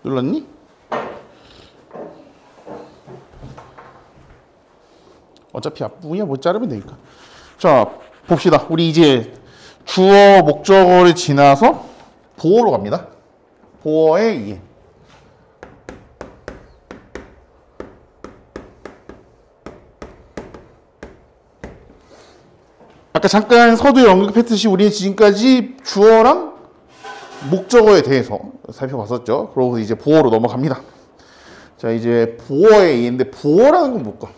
눌렀니? 어차피 앞부분이야 못 자르면 되니까. 자, 봅시다. 우리 이제 주어 목적어를 지나서 보어로 갑니다. 보어의 이해. 아까 잠깐 서두에 언급했듯이 우리는 지금까지 주어랑 목적어에 대해서 살펴봤었죠. 그러고 이제 보어로 넘어갑니다. 자, 이제 보어의 이해인데 보어라는 건 뭘까?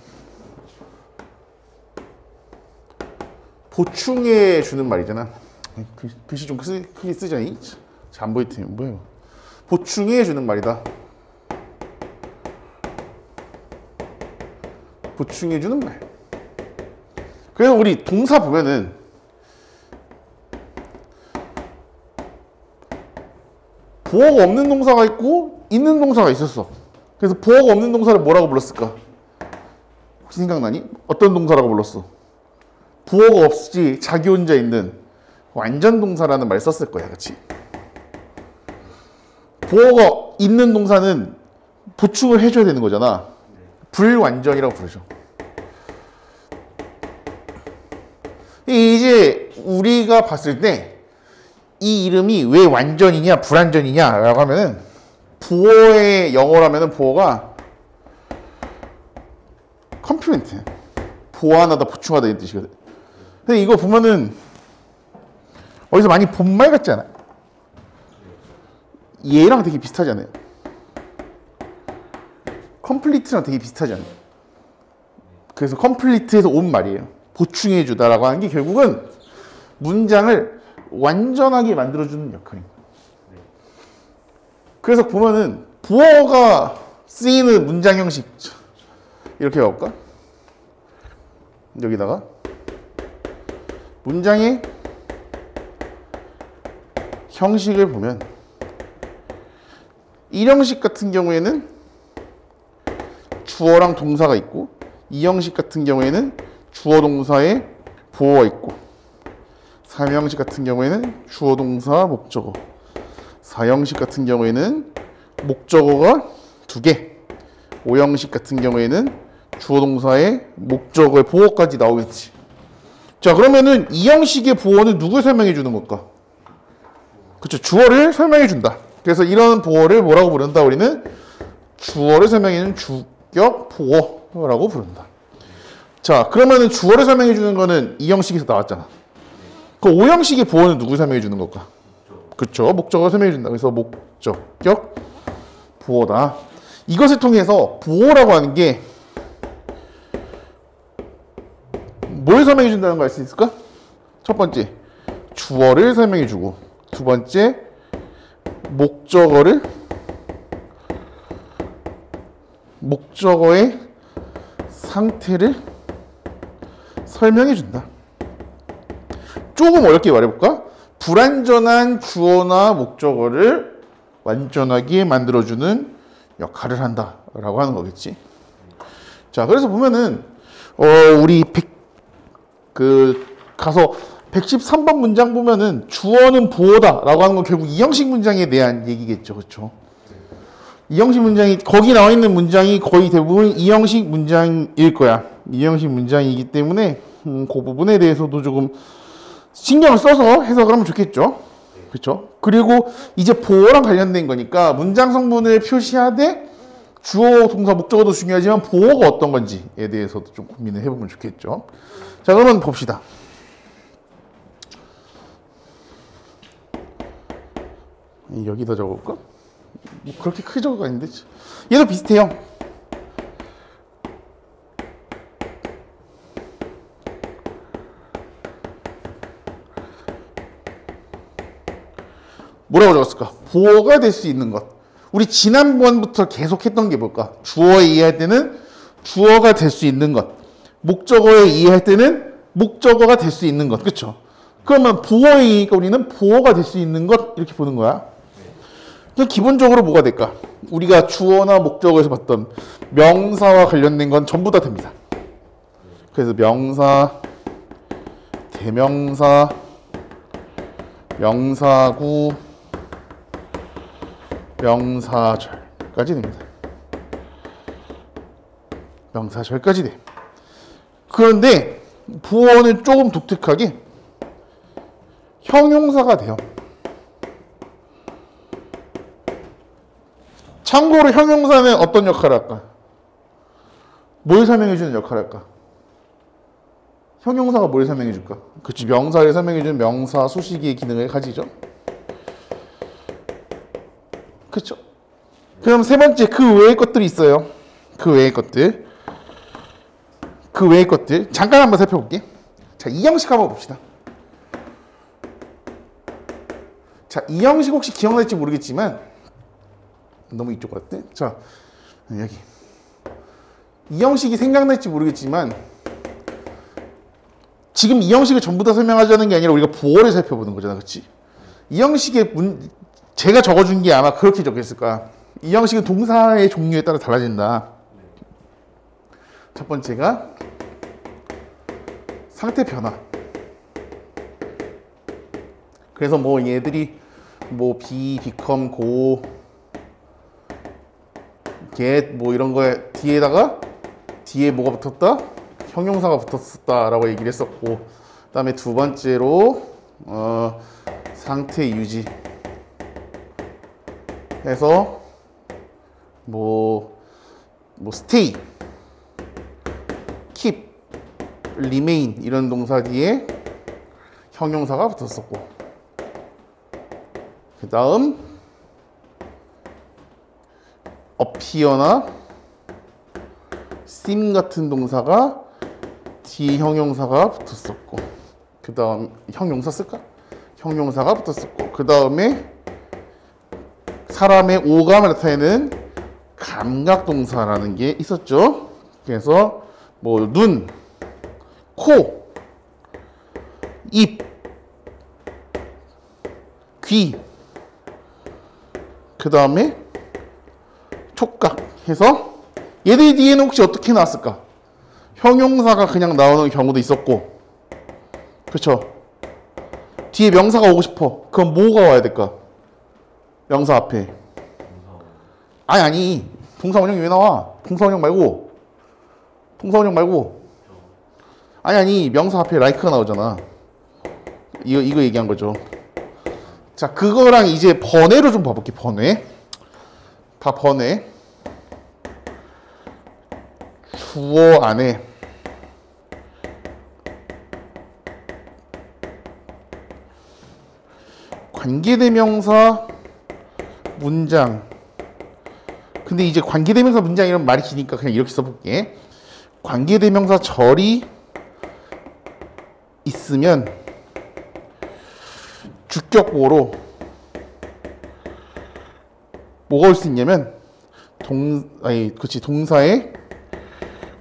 보충해 주는 말이잖아. 글씨 좀 크게 쓰자니? 잘 안 보일 텐데 뭐예요? 보충해 주는 말이다. 보충해 주는 말. 그래서 우리 동사 보면은 보어가 없는 동사가 있고 있는 동사가 있었어. 그래서 보어가 없는 동사를 뭐라고 불렀을까? 혹시 생각나니? 어떤 동사라고 불렀어? 보어가 없이 자기 혼자 있는 완전 동사라는 말 썼을 거야, 그렇지? 보어가 있는 동사는 보충을 해줘야 되는 거잖아. 불완전이라고 부르죠. 이제 우리가 봤을 때 이 이름이 왜 완전이냐 불완전이냐라고 하면은 보어의 영어라면은 보어가 컴플리멘트, 보완하다 보충하다 이런 뜻이거든. 근데 이거 보면은 어디서 많이 본 말 같지 않아? 얘랑 되게 비슷하지 않아요? 컴플리트랑 되게 비슷하지 않아요? 그래서 컴플리트에서 온 말이에요. 보충해 주다라고 하는 게 결국은 문장을 완전하게 만들어주는 역할입니다. 그래서 보면은 보어가 쓰이는 문장 형식 이렇게 해볼까? 여기다가 문장의 형식을 보면 이 형식 같은 경우에는 주어랑 동사가 있고 이 형식 같은 경우에는 주어 동사에 보어가 있고 3형식 같은 경우에는 주어 동사 목적어 4형식 같은 경우에는 목적어가 2개 5형식 같은 경우에는 주어 동사에 목적어에 보어까지 나오겠지. 자, 그러면은 이 형식의 보어는 누굴 설명해 주는 걸까? 그렇죠. 주어를 설명해 준다. 그래서 이런 보어를 뭐라고 부른다? 우리는 주어를 설명해 주는 주격 보어라고 부른다. 자, 그러면은 주어를 설명해 주는 거는 이 형식에서 나왔잖아. 그 5형식의 보어는 누구 설명해 주는 걸까? 그렇죠. 목적어를 설명해 준다. 그래서 목적격 보어다. 이것을 통해서 보어라고 하는 게 뭘 설명해 준다는 거 알 수 있을까? 첫 번째, 주어를 설명해 주고 두 번째, 목적어의 상태를 설명해 준다. 조금 어렵게 말해볼까? 불완전한 주어나 목적어를 완전하게 만들어주는 역할을 한다라고 하는 거겠지. 자, 그래서 보면은 우리 가서 113번 문장 보면은 주어는 보어다라고 하는 건 결국 이형식 문장에 대한 얘기겠죠, 그렇죠? 이형식 문장이 거기 나와 있는 문장이 거의 대부분 이형식 문장일 거야. 이형식 문장이기 때문에 그 부분에 대해서도 조금 신경을 써서 해석을 하면 좋겠죠. 그렇죠? 그리고 이제 보어랑 관련된 거니까 문장 성분을 표시하되 주어, 동사, 목적어도 중요하지만 보어가 어떤 건지에 대해서도 좀 고민을 해보면 좋겠죠. 자, 그러면 봅시다. 여기다 적어볼까? 뭐 그렇게 크게 적어가 아닌데 얘도 비슷해요. 뭐라고 적었을까? 보어가 될 수 있는 것. 우리 지난번부터 계속 했던 게 뭘까? 주어에 이해할 때는 주어가 될 수 있는 것. 목적어에 이해할 때는 목적어가 될 수 있는 것. 그렇죠? 그러면 보어에 이해니까 우리는 보어가 될 수 있는 것 이렇게 보는 거야. 그냥 기본적으로 뭐가 될까? 우리가 주어나 목적어에서 봤던 명사와 관련된 건 전부 다 됩니다. 그래서 명사, 대명사, 명사구, 명사절까지 됩니다. 명사절까지 돼. 그런데 부어는 조금 독특하게 형용사가 돼요. 참고로 형용사는 어떤 역할을 할까? 뭘 설명해주는 역할을 할까? 형용사가 뭘 설명해줄까? 그치, 명사를 설명해주는 명사 수식의 기능을 가지죠. 그쵸? 그럼 세 번째, 그 외의 것들이 있어요. 그 외의 것들. 그 외의 것들. 잠깐 한번 살펴볼게. 자, 이 형식 한번 봅시다. 자, 이 형식 혹시 기억날지 모르겠지만, 너무 이쪽 같대? 자, 여기. 이 형식이 생각날지 모르겠지만, 지금 이 형식을 전부 다 설명하자는 게 아니라 우리가 부어를 살펴보는 거잖아. 그치? 이 형식의 제가 적어준 게 아마 그렇게 적혀있을 거야. 이 형식은 동사의 종류에 따라 달라진다. 첫 번째가 상태 변화. 그래서 뭐 얘들이 뭐 be, become, go, get 뭐 이런 거에 뒤에 뭐가 붙었다? 형용사가 붙었다라고 얘기를 했었고, 그 다음에 두 번째로 상태 유지 해서 뭐 stay, keep, remain 이런 동사 뒤에 형용사가 붙었었고, 그 다음 appear나 seem 같은 동사가 뒤에 형용사가 붙었었고, 그 다음 형용사 쓸까? 형용사가 붙었었고, 그 다음에 사람의 오감을 나타내는 감각동사라는 게 있었죠. 그래서 뭐 눈, 코, 입, 귀, 그 다음에 촉각 해서 얘들 뒤에는 혹시 어떻게 나왔을까? 형용사가 그냥 나오는 경우도 있었고, 그렇죠? 뒤에 명사가 오고 싶어. 그럼 뭐가 와야 될까? 명사 앞에. 아니. 동사 원형이 왜 나와? 동사 원형 말고. 아니. 명사 앞에 like가 나오잖아. 이거 얘기한 거죠. 자, 그거랑 이제 번외로 좀 봐볼게. 번외. 주어 안에 관계대명사 문장. 근데 이제 관계대명사 문장이란 말이 기니까 그냥 이렇게 써볼게. 관계대명사 절이 있으면 주격보로 뭐가 올 수 있냐면 동사의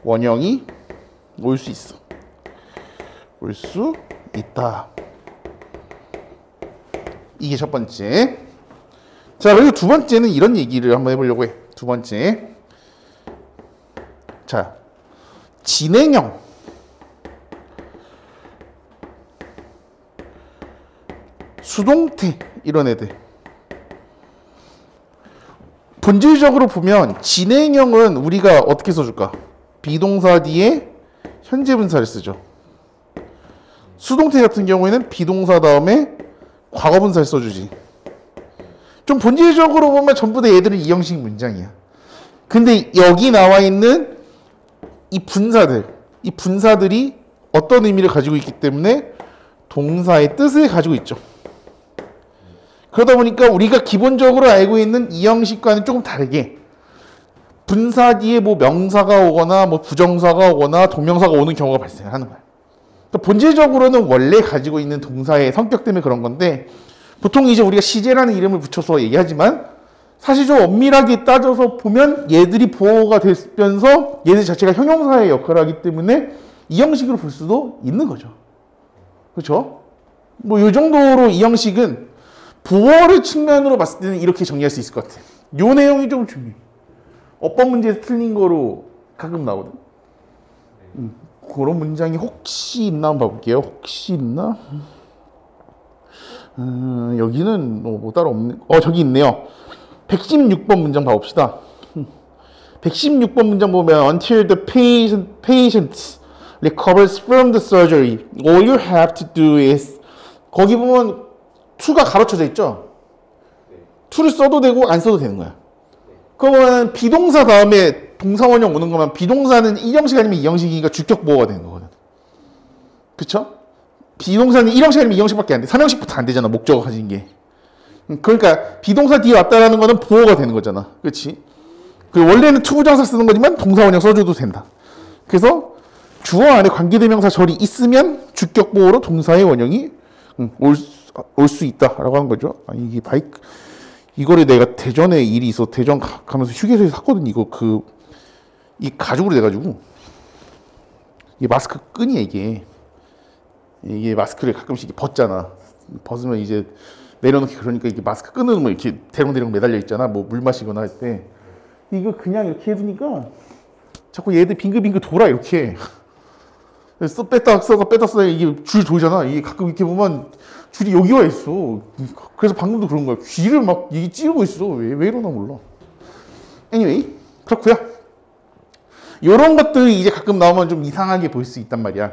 원형이 올 수 있어. 올 수 있다. 이게 첫 번째. 자, 그리고 두 번째는 이런 얘기를 한번 해보려고 해. 두 번째. 자, 진행형. 수동태 이런 애들. 본질적으로 보면 진행형은 우리가 어떻게 써줄까? 비동사 뒤에 현재 분사를 쓰죠. 수동태 같은 경우에는 비동사 다음에 과거 분사를 써주지. 좀 본질적으로 보면 전부 다 얘들은 이 형식 문장이야. 근데 여기 나와 있는 이 분사들이 어떤 의미를 가지고 있기 때문에 동사의 뜻을 가지고 있죠. 그러다 보니까 우리가 기본적으로 알고 있는 이 형식과는 조금 다르게 분사 뒤에 뭐 명사가 오거나 뭐 부정사가 오거나 동명사가 오는 경우가 발생하는 거야. 본질적으로는 원래 가지고 있는 동사의 성격 때문에 그런 건데, 보통 이제 우리가 시제라는 이름을 붙여서 얘기하지만 사실 좀 엄밀하게 따져서 보면 얘들이 보호가 되면서 얘들 자체가 형용사의 역할을 하기 때문에 이 형식으로 볼 수도 있는 거죠. 그렇죠? 뭐 이 정도로 이 형식은 부어를 측면으로 봤을 때는 이렇게 정리할 수 있을 것 같아. 요 내용이 좀 중요해. 어법 문제에서 틀린 거로 가끔 나오거든. 그런 문장이 혹시 있나 한번 봐볼게요. 혹시 있나? 여기는 뭐 따로 없네. 저기 있네요. 116번 문장 봐봅시다. 116번 문장 보면 until the patient recovers from the surgery, all you have to do is 거기 보면 to가 가로쳐져 있죠? to를 써도 되고 안 써도 되는 거야. 그러면 비동사 다음에 동사원형 오는 거면 비동사는 1형식 아니면 2형식이니까 주격보호가 되는 거거든. 그쵸? 비동사는 1형식 아니면 2형식밖에 안 돼. 3형식부터 안 되잖아. 목적어 가진 게. 그러니까 비동사 뒤에 왔다라는 거는 보호가 되는 거잖아. 그렇지? 원래는 투부정사 쓰는 거지만 동사원형 써줘도 된다. 그래서 주어 안에 관계대명사 절이 있으면 주격보호로 동사의 원형이 올 수 있다라고 하는 거죠. 아니, 이게 바이크 이거를 내가 대전에 일이 있어 대전 가면서 휴게소에서 샀거든. 이거 이 가죽으로 돼가지고 이 마스크 끈이야 이게 마스크를 가끔씩 벗잖아. 벗으면 이제 내려놓기 그러니까 이게 마스크 끈은 뭐 이렇게 대롱대롱 매달려 있잖아. 뭐 물 마시거나 할 때 이거 그냥 이렇게 해두니까 자꾸 얘들 빙글빙글 돌아 이렇게. 뺐다 써다 이게 줄 돌잖아. 이게 가끔 이렇게 보면 줄이 여기 와 있어. 그래서 방금도 그런 거야. 귀를 막 이게 찌르고 있어. 왜 이러나 몰라. anyway 그렇고요. 요런 것들이 이제 가끔 나오면 좀 이상하게 보일 수 있단 말이야.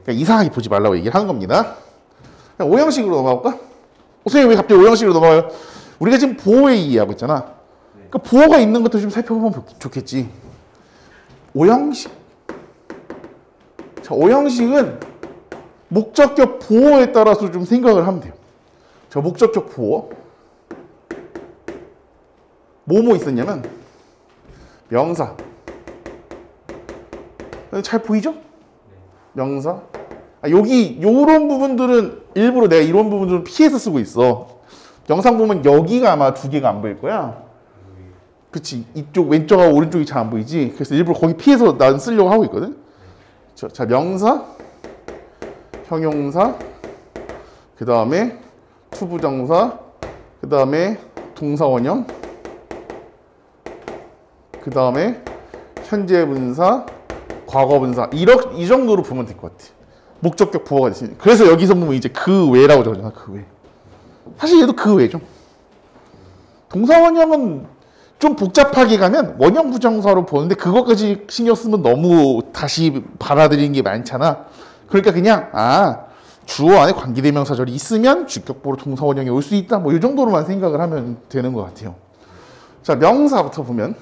그러니까 이상하게 보지 말라고 얘기를 하는 겁니다. 5형식으로 넘어갈까? 선생님 왜 갑자기 5형식으로 넘어가요? 우리가 지금 보호에 의의하고 있잖아. 그러니까 보호가 있는 것도 좀 살펴보면 좋겠지. 5형식. 자, 5형식은 목적격 보호에 따라서 좀 생각을 하면 돼요. 저 목적격 보호. 뭐뭐 있었냐면 명사. 잘 보이죠? 명사. 여기 요런 부분들은 일부러 내가 이런 부분들은 피해서 쓰고 있어. 영상 보면 여기가 아마 두 개가 안 보일 거야. 그치? 이쪽 왼쪽하고 오른쪽이 잘 안 보이지? 그래서 일부러 거기 피해서 난 쓰려고 하고 있거든. 자, 명사, 형용사, 그 다음에 투부정사, 그 다음에 동사원형, 그 다음에 현재분사, 과거분사. 이 정도로 보면 될 것 같아. 목적격 보호가 됐으니까. 그래서 여기서 보면 이제 그 외라고 적잖아. 그 외. 사실 얘도 그 외죠. 동사원형은 좀 복잡하게 가면 원형 부정사로 보는데 그것까지 신경 쓰면 너무 다시 받아들이는 게 많잖아. 그러니까 그냥 주어 안에 관계대명사절이 있으면 주격보로 동사원형이 올 수 있다. 뭐 이 정도로만 생각을 하면 되는 것 같아요. 자, 명사부터 보면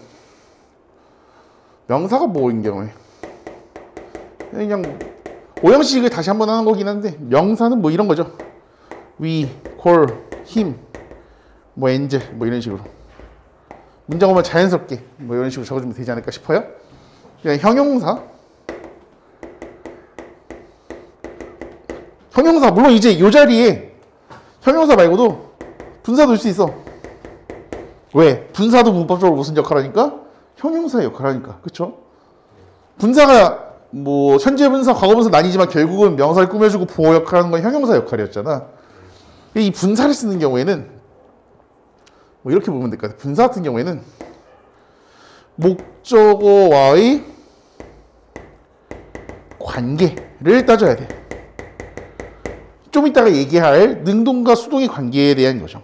명사가 뭐인 경우에 그냥 5형식을 다시 한번 하는 거긴 한데 명사는 뭐 이런 거죠. we, call, him, 뭐 angel 뭐 이런 식으로 문장 오면 자연스럽게 뭐 이런 식으로 적어주면 되지 않을까 싶어요. 그냥 형용사 물론 이제 이 자리에 형용사 말고도 분사도 올 수 있어. 왜? 분사도 문법적으로 무슨 역할을 하니까? 형용사의 역할을 하니까. 그쵸? 분사가 뭐 현재 분사, 과거 분사 나뉘지만 결국은 명사를 꾸며주고 보호 역할을 하는 건 형용사 역할이었잖아. 이 분사를 쓰는 경우에는 뭐 이렇게 보면 될 것 같아. 분사 같은 경우에는 목적어와의 관계를 따져야 돼. 좀 이따가 얘기할 능동과 수동의 관계에 대한 거죠.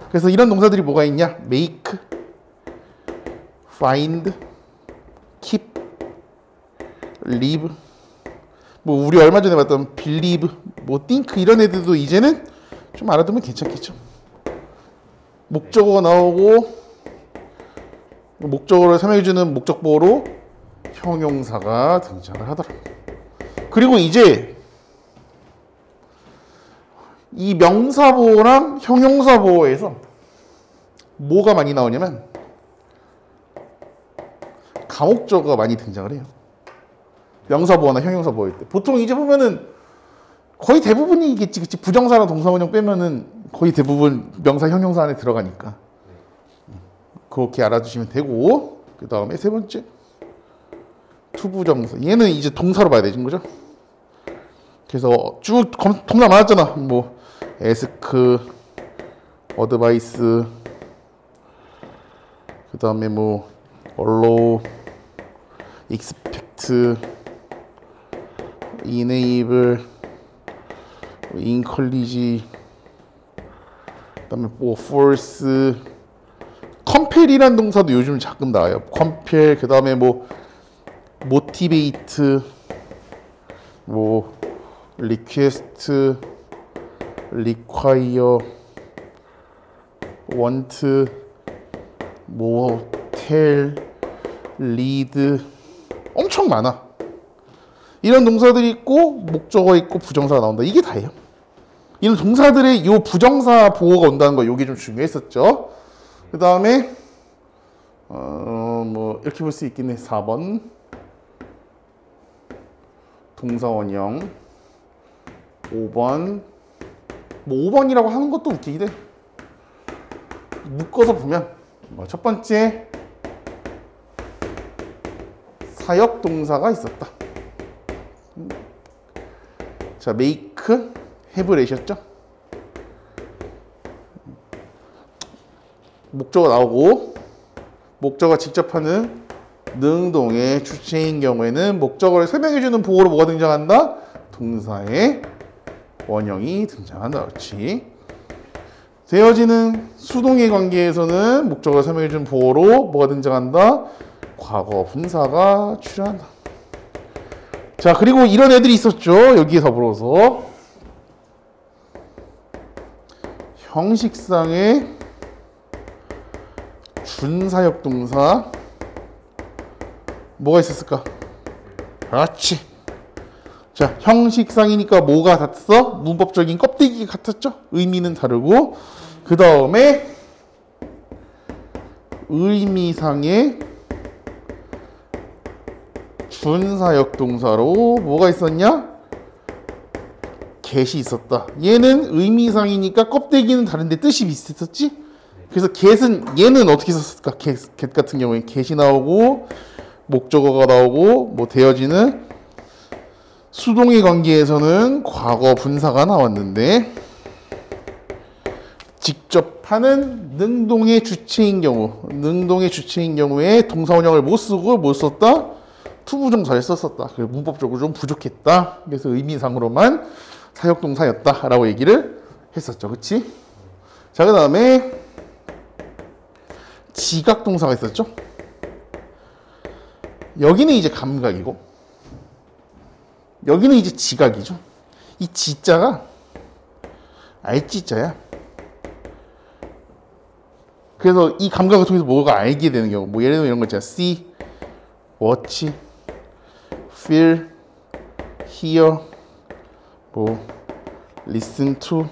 그래서 이런 동사들이 뭐가 있냐? make, find, keep, live. 뭐 우리 얼마 전에 봤던 believe, 뭐 think 이런 애들도 이제는 좀 알아두면 괜찮겠죠. 목적어가 나오고 목적어를 설명해주는 목적보호로 형용사가 등장을 하더라고요. 그리고 이제 이 명사보호랑 형용사보호에서 뭐가 많이 나오냐면 가목적어가 많이 등장을 해요. 명사보호나 형용사보호일 때. 보통 이제 보면은 거의 대부분이겠지. 그치? 부정사나 동사원형 빼면은 거의 대부분 명사, 형용사 안에 들어가니까. 그렇게 알아두시면 되고, 그 다음에 세 번째. 투부정사. 얘는 이제 동사로 봐야 되는 거죠. 그래서 쭉 동사 많았잖아. 뭐, 에스크, 어드바이스, 그 다음에 뭐, allow, expect, enable, encourage, 그 다음에 뭐 force, 컴펠이란 동사도 요즘 가끔 나와요. 컴펠, 그 다음에 뭐 모티베이트, 뭐 리퀘스트, 리콰이어, 원트, 뭐 텔, 리드, 엄청 많아. 이런 동사들이 있고 목적어 있고 부정사가 나온다. 이게 다예요. 이런 동사들의 이 부정사 보호가 온다는 거, 이게 좀 중요했었죠. 그 다음에 뭐 이렇게 볼 수 있겠네. 4번 동사 원형, 5번 뭐 5번이라고 하는 것도 웃기긴 해. 묶어서 보면 뭐 첫 번째 사역 동사가 있었다. 자, make, have 내셨죠? 목적어 나오고, 목적어가 직접 하는 능동의 주체인 경우에는 목적어를 설명해주는 보호로 뭐가 등장한다? 동사의 원형이 등장한다. 그렇지. 되어지는 수동의 관계에서는 목적어를 설명해주는 보호로 뭐가 등장한다? 과거 분사가 출현한다. 자, 그리고 이런 애들이 있었죠. 여기에 더불어서 형식상의 준사역 동사 뭐가 있었을까? 그렇지. 자, 형식상이니까 뭐가 같았어? 문법적인 껍데기 같았죠? 의미는 다르고, 그 다음에 의미상의 준사역 동사로 뭐가 있었냐? get이 있었다. 얘는 의미상이니까 껍데기는 다른데 뜻이 비슷했었지? 그래서 get은, 얘는 어떻게 썼을까? get 같은 경우에 get이 나오고 목적어가 나오고 뭐 되어지는 수동의 관계에서는 과거 분사가 나왔는데, 직접 하는 능동의 주체인 경우에 동사 원형을 못 쓰고 못 썼다? 투부정사를 썼었다. 그래서 문법적으로 좀 부족했다. 그래서 의미상으로만 사역동사였다 라고 얘기를 했었죠. 그치? 자, 그 다음에 지각동사가 있었죠. 여기는 이제 감각이고 여기는 이제 지각이죠. 이 지자가 알지자야. 그래서 이 감각을 통해서 뭐가 알게 되는 경우, 뭐 예를 들면 이런 거 있잖아. see, watch, feel, hear, 뭐 listen to,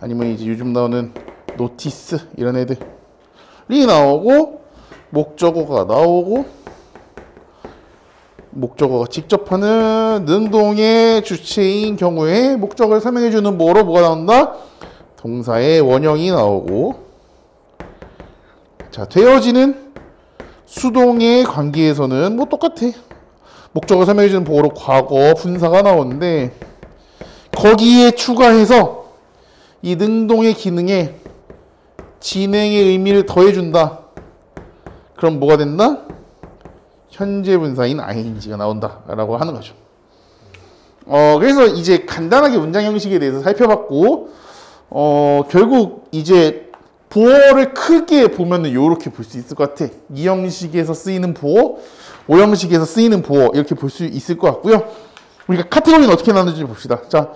아니면 이제 요즘 나오는 notice, 이런 애들이 나오고, 목적어가 나오고, 목적어가 직접 하는 능동의 주체인 경우에 목적어를 설명해주는 뭐로 뭐가 나온다? 동사의 원형이 나오고, 자, 되어지는 수동의 관계에서는 뭐 똑같아. 목적어 설명해주는 보호로 과거 분사가 나오는데, 거기에 추가해서 이 능동의 기능에 진행의 의미를 더해준다. 그럼 뭐가 된다? 현재 분사인 ing가 나온다 라고 하는 거죠. 그래서 이제 간단하게 문장 형식에 대해서 살펴봤고, 결국 이제 보어를 크게 보면은 이렇게 볼 수 있을 것 같아. 이 형식에서 쓰이는 보어, 오 형식에서 쓰이는 보어, 이렇게 볼 수 있을 것 같고요. 우리가 카테고리는 어떻게 나누는지 봅시다. 자,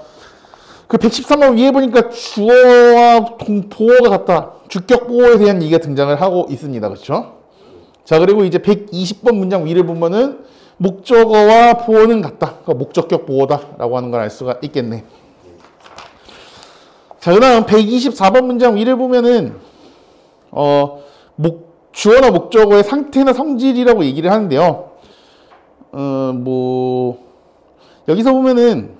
그 113번 위에 보니까 주어와 보어가 같다. 주격 보어에 대한 얘기가 등장을 하고 있습니다. 그렇죠? 자, 그리고 이제 120번 문장 위를 보면은 목적어와 보어는 같다. 그러니까 목적격 보어다라고 하는 걸 알 수가 있겠네. 자, 그 다음 124번 문장 위를 보면은 주어나 목적어의 상태나 성질이라고 얘기를 하는데요. 뭐 여기서 보면은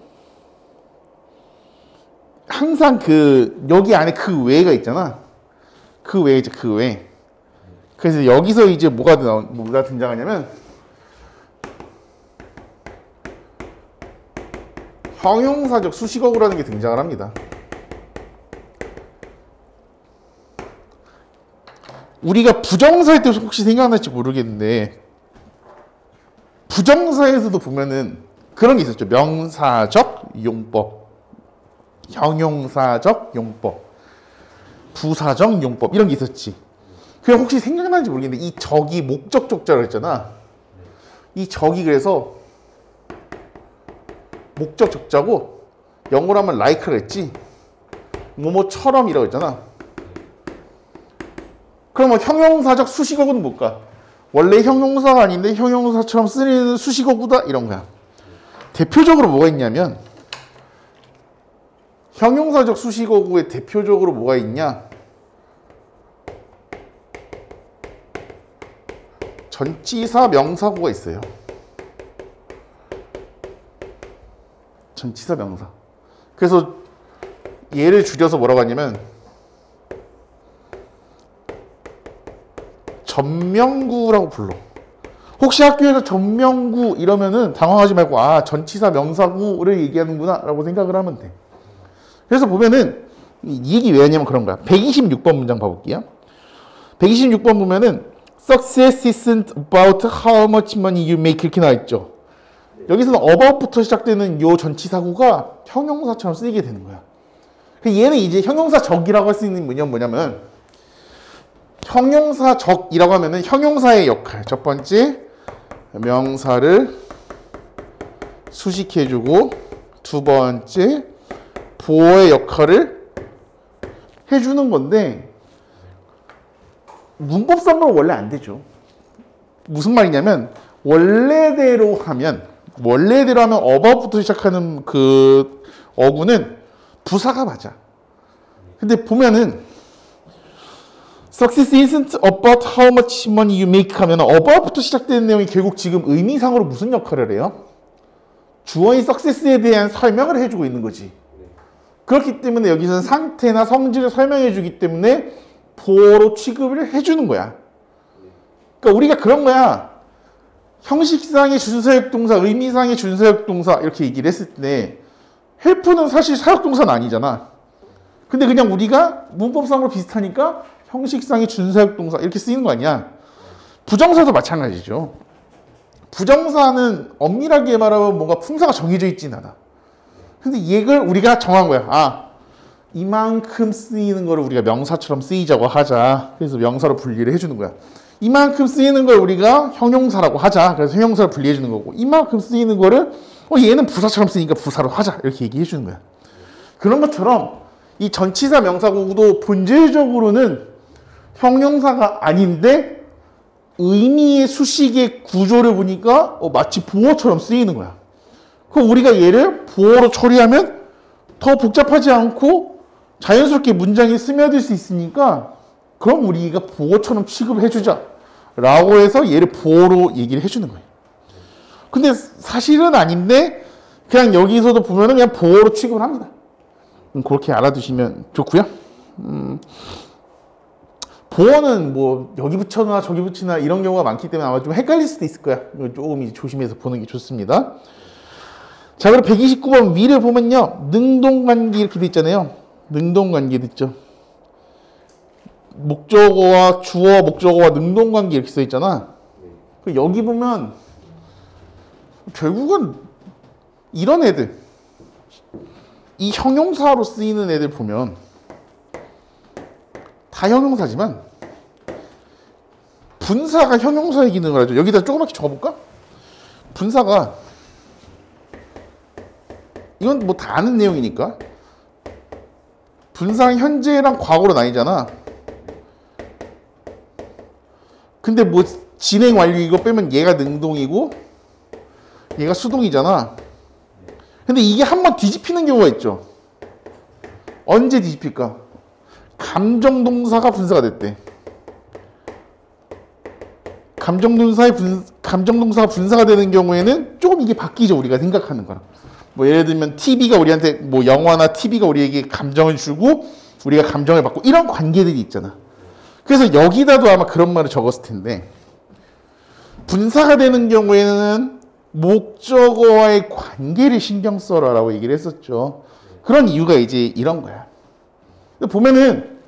항상 여기 안에 그 외가 있잖아. 그 외이죠, 그 외. 그래서 여기서 이제 뭐가 등장하냐면 형용사적 수식어구라는 게 등장을 합니다. 우리가 부정사일 때 혹시 생각날지 모르겠는데, 부정사에서도 보면은 그런 게 있었죠. 명사적 용법, 형용사적 용법, 부사적 용법, 이런 게 있었지. 그냥 혹시 생각나는지 모르겠는데 이 적이 목적 적자라고 했잖아. 이 적이 그래서 목적 적자고 영어로 하면 like라고 했지. 뭐뭐처럼이라고 했잖아. 그러면 형용사적 수식어구는 뭘까? 원래 형용사가 아닌데 형용사처럼 쓰이는 수식어구다 이런 거야. 대표적으로 뭐가 있냐면 형용사적 수식어구에 대표적으로 뭐가 있냐? 전치사 명사구가 있어요. 전치사 명사. 그래서 얘를 줄여서 뭐라고 하냐면 전명구라고 불러. 혹시 학교에서 전명구 이러면은 당황하지 말고 아 전치사 명사구를 얘기하는구나 라고 생각을 하면 돼. 그래서 보면은 이 얘기 왜 하냐면 그런 거야. 126번 문장 봐볼게요. 126번 보면은 Success isn't about how much money you make 이렇게 나와 있죠. 여기서는 about부터 시작되는 요 전치사구가 형용사처럼 쓰이게 되는 거야. 얘는 이제 형용사적이라고 할 수 있는 뭐냐면 형용사적이라고 하면은 형용사의 역할. 첫 번째 명사를 수식해주고 두 번째 보어의 역할을 해주는 건데 문법상으로 원래 안 되죠. 무슨 말이냐면 원래대로 하면 about부터 시작하는 그 어구는 부사가 맞아. 근데 보면은 Success isn't about how much money you make 하면 about부터 시작되는 내용이 결국 지금 의미상으로 무슨 역할을 해요? 주어인 success에 대한 설명을 해주고 있는 거지. 그렇기 때문에 여기서는 상태나 성질을 설명해 주기 때문에 보어로 취급을 해주는 거야. 그러니까 우리가 그런 거야. 형식상의 준사역 동사, 의미상의 준사역 동사 이렇게 얘기를 했을 때 help는 사실 사역 동사는 아니잖아. 근데 그냥 우리가 문법상으로 비슷하니까 형식상의 준사역 동사 이렇게 쓰이는 거 아니야. 부정사도 마찬가지죠. 부정사는 엄밀하게 말하면 뭔가 품사가 정해져 있진 않아. 근데 이걸 우리가 정한 거야. 아, 이만큼 쓰이는 거를 우리가 명사처럼 쓰이자고 하자. 그래서 명사로 분리를 해주는 거야. 이만큼 쓰이는 걸 우리가 형용사라고 하자. 그래서 형용사로 분리해 주는 거고 이만큼 쓰이는 거를 얘는 부사처럼 쓰니까 부사로 하자. 이렇게 얘기해 주는 거야. 그런 것처럼 이 전치사 명사구도 본질적으로는 형용사가 아닌데 의미의 수식의 구조를 보니까 마치 보어처럼 쓰이는 거야. 그럼 우리가 얘를 보어로 처리하면 더 복잡하지 않고 자연스럽게 문장에 스며들 수 있으니까 그럼 우리가 보어처럼 취급을 해주자 라고 해서 얘를 보어로 얘기를 해주는 거예요. 근데 사실은 아닌데 그냥 여기서도 보면은 그냥 보어로 취급을 합니다. 그렇게 알아두시면 좋고요. 보어는 뭐 여기 붙여나 저기 붙이나 이런 경우가 많기 때문에 아마 좀 헷갈릴 수도 있을 거야. 조금 이제 조심해서 보는 게 좋습니다. 자, 그럼 129번 위를 보면요. 능동관계 이렇게 돼 있잖아요. 능동관계 있죠. 목적어와 주어, 목적어와 능동관계 이렇게 써 있잖아. 여기 보면 결국은 이런 애들, 이 형용사로 쓰이는 애들 보면 다 형용사지만 분사가 형용사의 기능을 하죠. 여기다 조그맣게 적어볼까? 분사가 이건 뭐 다 아는 내용이니까 분사는 현재랑 과거로 나뉘잖아. 근데 뭐 진행 완료 이거 빼면 얘가 능동이고 얘가 수동이잖아. 근데 이게 한번 뒤집히는 경우가 있죠. 언제 뒤집힐까? 감정동사가 분사가 됐대. 감정동사가 분사가 되는 경우에는 조금 이게 바뀌죠. 우리가 생각하는 거랑. 뭐 예를 들면 TV가 우리한테 뭐 영화나 TV가 우리에게 감정을 주고 우리가 감정을 받고 이런 관계들이 있잖아. 그래서 여기다도 아마 그런 말을 적었을 텐데 분사가 되는 경우에는 목적어와의 관계를 신경 써라라고 얘기를 했었죠. 그런 이유가 이제 이런 거야. 보면은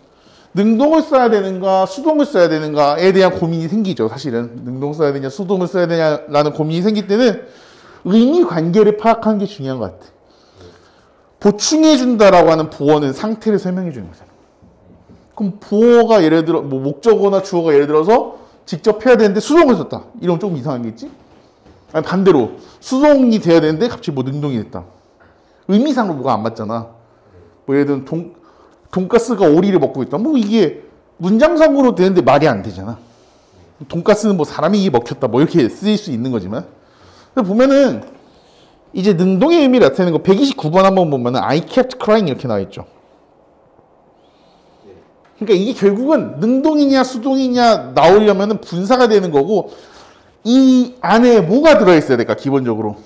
능동을 써야 되는가 수동을 써야 되는가에 대한 고민이 생기죠. 사실은 능동 써야 되냐 수동을 써야 되냐라는 고민이 생길 때는 의미 관계를 파악하는 게 중요한 것 같아. 보충해 준다라고 하는 보어는 상태를 설명해 주는 거잖아. 그럼 보어가 예를 들어 뭐 목적어나 주어가 예를 들어서 직접 해야 되는데 수동을 썼다. 이러면 조금 이상하겠지? 아니 반대로 수동이 돼야 되는데 갑자기 뭐 능동이 됐다. 의미상으로 뭐가 안 맞잖아. 뭐 예를 들면 돈가스가 오리를 먹고 있다. 뭐 이게 문장상으로 되는데 말이 안 되잖아. 돈가스는 뭐 사람이 입에 먹혔다. 뭐 이렇게 쓰일 수 있는 거지만. 근데 보면은 이제 능동의 의미를 나타내는 거 129번 한번 보면은 I kept crying 이렇게 나와 있죠. 그러니까 이게 결국은 능동이냐 수동이냐 나오려면은 분사가 되는 거고 이 안에 뭐가 들어있어야 될까 기본적으로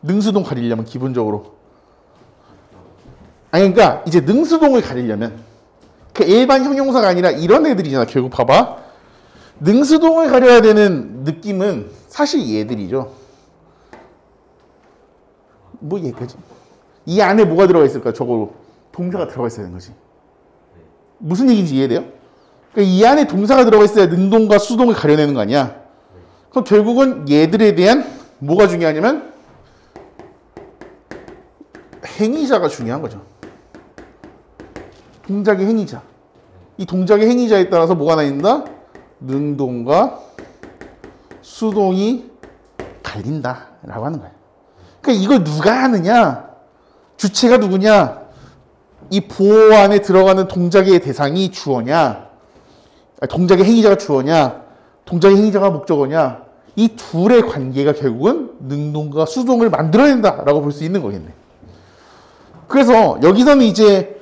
능수동 가리려면 기본적으로 아니 그러니까 이제 능수동을 가리려면 그 일반 형용사가 아니라 이런 애들이잖아. 결국 봐봐 능수동을 가려야 되는 느낌은 사실 얘들이죠. 뭐 얘까지 이 안에 뭐가 들어가 있을까? 저거 동사가 들어가 있어야 되는 거지. 무슨 얘기인지 이해돼요? 그러니까 이 안에 동사가 들어가 있어야 능동과 수동을 가려내는 거 아니야. 그럼 결국은 얘들에 대한 뭐가 중요하냐면 행위자가 중요한 거죠. 동작의 행위자. 이 동작의 행위자에 따라서 뭐가 나뉜다? 능동과 수동이 갈린다라고 하는 거야. 그러니까 이걸 누가 하느냐? 주체가 누구냐? 이 보호 안에 들어가는 동작의 대상이 주어냐? 동작의 행위자가 주어냐? 동작의 행위자가 목적어냐? 이 둘의 관계가 결국은 능동과 수동을 만들어낸다라고 볼 수 있는 거겠네. 그래서 여기서는 이제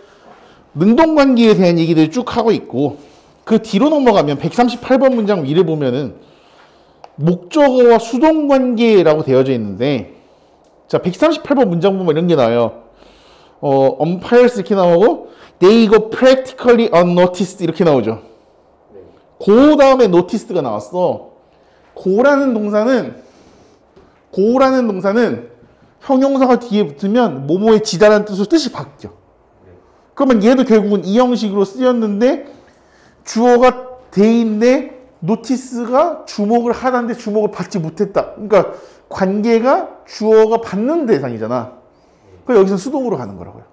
능동 관계에 대한 얘기들을 쭉 하고 있고 그 뒤로 넘어가면 138번 문장 위를 보면은 목적어와 수동 관계라고 되어져 있는데 자 138번 문장 보면 이런 게 나와요. umpires 이렇게 나오고 they go practically unnoticed 이렇게 나오죠. 그 다음에 noticed가 나왔어. 고라는 동사는 형용사가 뒤에 붙으면 뭐뭐의 지다라는 뜻으로 뜻이 바뀌어. 그러면 얘도 결국은 이 형식으로 쓰였는데 주어가 돼인데 notice가 주목을 하다는데 주목을 받지 못했다. 그러니까 관계가 주어가 받는 대상이잖아. 그래서 여기서 수동으로 가는 거라고요.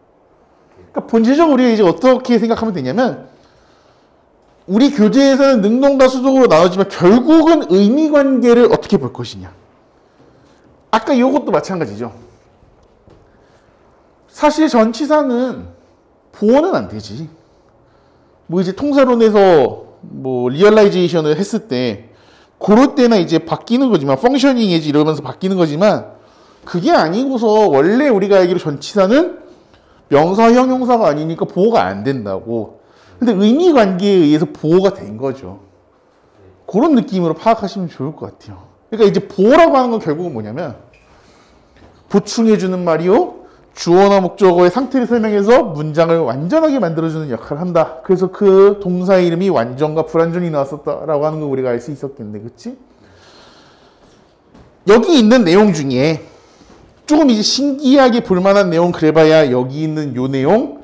그러니까 본질적으로 우리가 이제 어떻게 생각하면 되냐면 우리 교재에서는 능동과 수동으로 나오지만 결국은 의미 관계를 어떻게 볼 것이냐. 아까 이것도 마찬가지죠. 사실 전치사는 보어는 안 되지. 뭐 이제 통사론에서 뭐 리얼라이제이션을 했을 때 그럴 때나 이제 바뀌는 거지만 펑셔닝이지 이러면서 바뀌는 거지만 그게 아니고서 원래 우리가 알기로 전치사는 명사 형용사가 아니니까 보호가 안 된다고. 근데 의미 관계에 의해서 보호가 된 거죠. 그런 느낌으로 파악하시면 좋을 것 같아요. 그러니까 이제 보호라고 하는 건 결국은 뭐냐면 보충해주는 말이요. 주어나 목적어의 상태를 설명해서 문장을 완전하게 만들어주는 역할을 한다. 그래서 그 동사의 이름이 완전과 불완전이 나왔었다라고 하는 걸 우리가 알 수 있었겠네. 그치? 여기 있는 내용 중에 조금 이제 신기하게 볼만한 내용 그래봐야 여기 있는 요 내용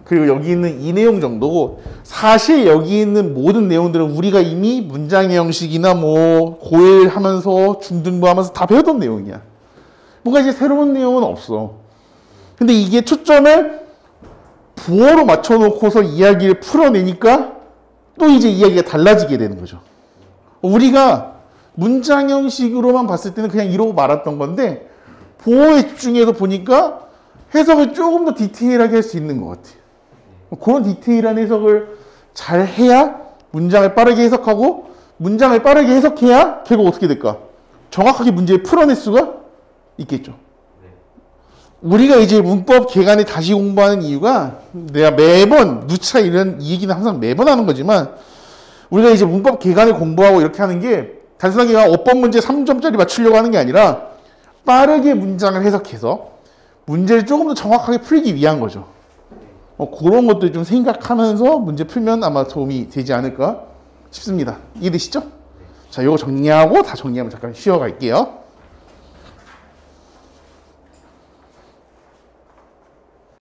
그리고 여기 있는 이 내용 정도고 사실 여기 있는 모든 내용들은 우리가 이미 문장의 형식이나 뭐 고일하면서 중등부하면서 다 배웠던 내용이야. 뭔가 이제 새로운 내용은 없어. 근데 이게 초점을 부어로 맞춰놓고서 이야기를 풀어내니까 또 이제 이야기가 달라지게 되는 거죠. 우리가 문장 형식으로만 봤을 때는 그냥 이러고 말았던 건데 보어에 집중해서 보니까 해석을 조금 더 디테일하게 할 수 있는 것 같아요. 그런 디테일한 해석을 잘 해야 문장을 빠르게 해석하고 문장을 빠르게 해석해야 결국 어떻게 될까? 정확하게 문제를 풀어낼 수가 있겠죠. 우리가 이제 문법 개간에 다시 공부하는 이유가 내가 매번 누차 이런 이 얘기는 항상 매번 하는 거지만 우리가 이제 문법 개간을 공부하고 이렇게 하는 게 단순하게 어법 문제 3점짜리 맞추려고 하는 게 아니라 빠르게 문장을 해석해서 문제를 조금 더 정확하게 풀기 위한 거죠. 그런 것들 좀 생각하면서 문제 풀면 아마 도움이 되지 않을까 싶습니다. 이해되시죠? 자, 이거 정리하고 다 정리하면 잠깐 쉬어갈게요.